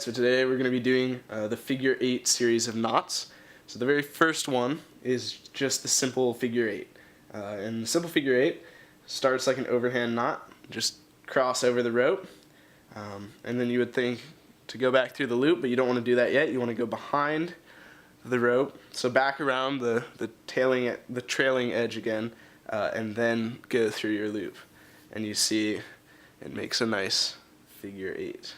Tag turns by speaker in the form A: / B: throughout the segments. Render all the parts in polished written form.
A: Alright, so today we're going to be doing the figure 8 series of knots. So the very first one is just the simple figure 8. And the simple figure 8 starts like an overhand knot, just cross over the rope, and then you would think to go back through the loop, but you don't want to do that yet. You want to go behind the rope, so back around the trailing edge again, and then go through your loop. And you see it makes a nice figure 8.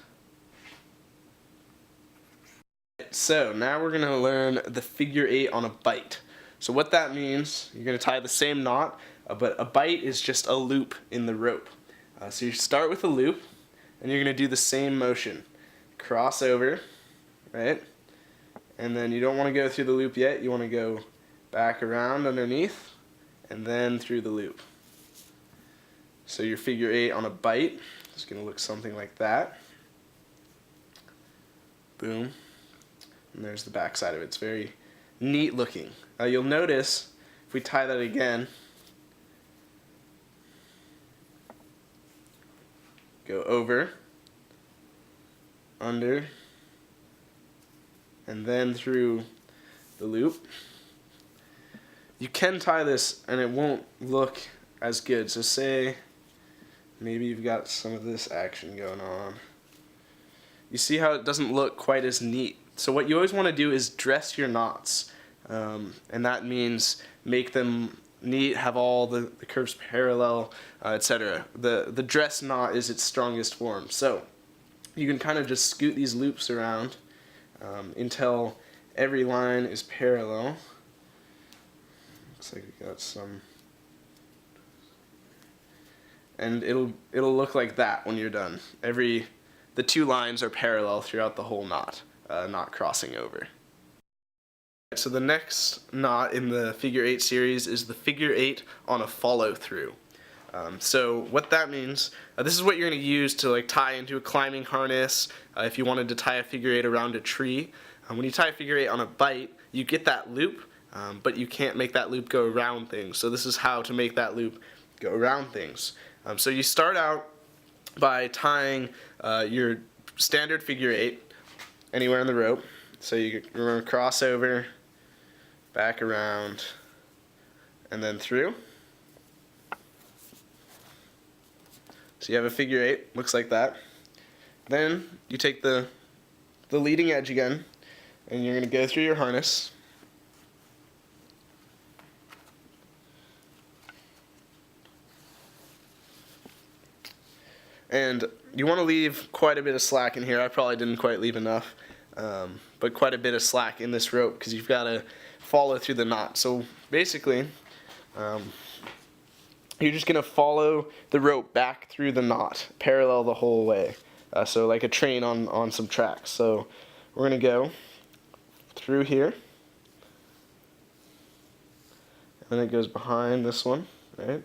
A: So now we're going to learn the figure 8 on a bite. So what that means, you're going to tie the same knot, but a bite is just a loop in the rope. So you start with a loop, and you're going to do the same motion. Cross over, right? And then you don't want to go through the loop yet. You want to go back around underneath, and then through the loop. So your figure 8 on a bite is going to look something like that. Boom. And there's the back side of it. It's very neat looking. You'll notice if we tie that again, go over, under, and then through the loop. You can tie this and it won't look as good. So say maybe you've got some of this action going on. You see how it doesn't look quite as neat. So what you always want to do is dress your knots, and that means make them neat, have all the curves parallel, etc. The dress knot is its strongest form. So you can kind of just scoot these loops around until every line is parallel. Looks like we got some, and it'll look like that when you're done. The two lines are parallel throughout the whole knot. Not crossing over. So the next knot in the figure 8 series is the figure 8 on a follow through. So what that means, this is what you're going to use to tie into a climbing harness if you wanted to tie a figure 8 around a tree. When you tie a figure 8 on a bite, you get that loop, but you can't make that loop go around things. So this is how to make that loop go around things. So you start out by tying your standard figure 8 anywhere in the rope. So you're going to cross over, back around, and then through. So you have a figure 8, looks like that. Then you take the leading edge again, and you're going to go through your harness. And you want to leave quite a bit of slack in here. I probably didn't quite leave enough, but quite a bit of slack in this rope because you've got to follow through the knot. So basically, you're just going to follow the rope back through the knot, parallel the whole way. So like a train on some tracks. So we're going to go through here, and then it goes behind this one, right?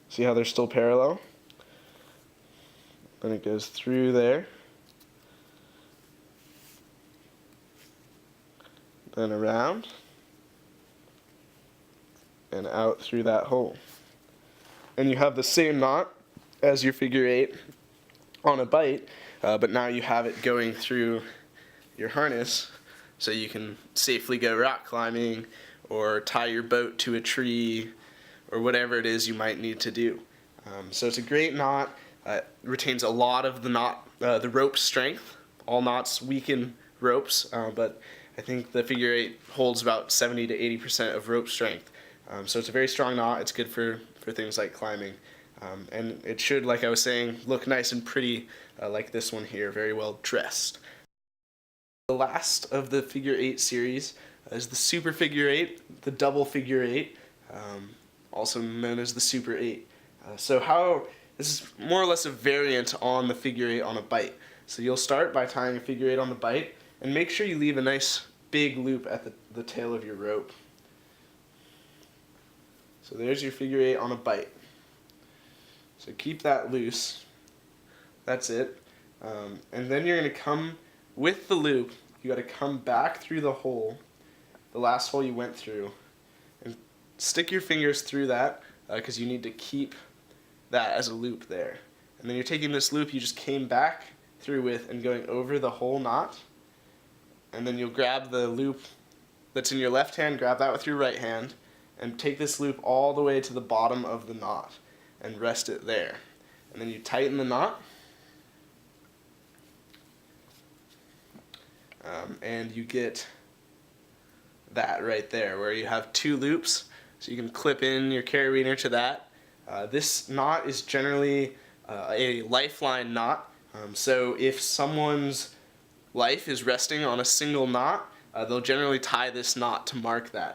A: See how they're still parallel? Then it goes through there, then around, and out through that hole. And you have the same knot as your figure 8 on a bite, but now you have it going through your harness so you can safely go rock climbing or tie your boat to a tree or whatever it is you might need to do. So it's a great knot. It retains a lot of the rope strength. All knots weaken ropes, but I think the figure 8 holds about 70 to 80% of rope strength. So it's a very strong knot. It's good for things like climbing. And it should, like I was saying, look nice and pretty like this one here, very well dressed. The last of the figure 8 series is the super figure 8, the double figure 8, also known as the super 8. This is more or less a variant on the figure 8 on a bite. So you'll start by tying a figure 8 on the bite, and make sure you leave a nice big loop at the tail of your rope. So there's your figure 8 on a bite. So keep that loose. That's it. And then you're going to come with the loop. You got to come back through the hole, the last hole you went through, and stick your fingers through that because you need to keep that as a loop there. And then you're taking this loop you just came back through with and going over the whole knot. And then you'll grab the loop that's in your left hand, grab that with your right hand, and take this loop all the way to the bottom of the knot and rest it there. And then you tighten the knot, and you get that right there where you have 2 loops, so you can clip in your carabiner to that. This knot is generally a lifeline knot, so if someone's life is resting on a single knot, they'll generally tie this knot to mark that.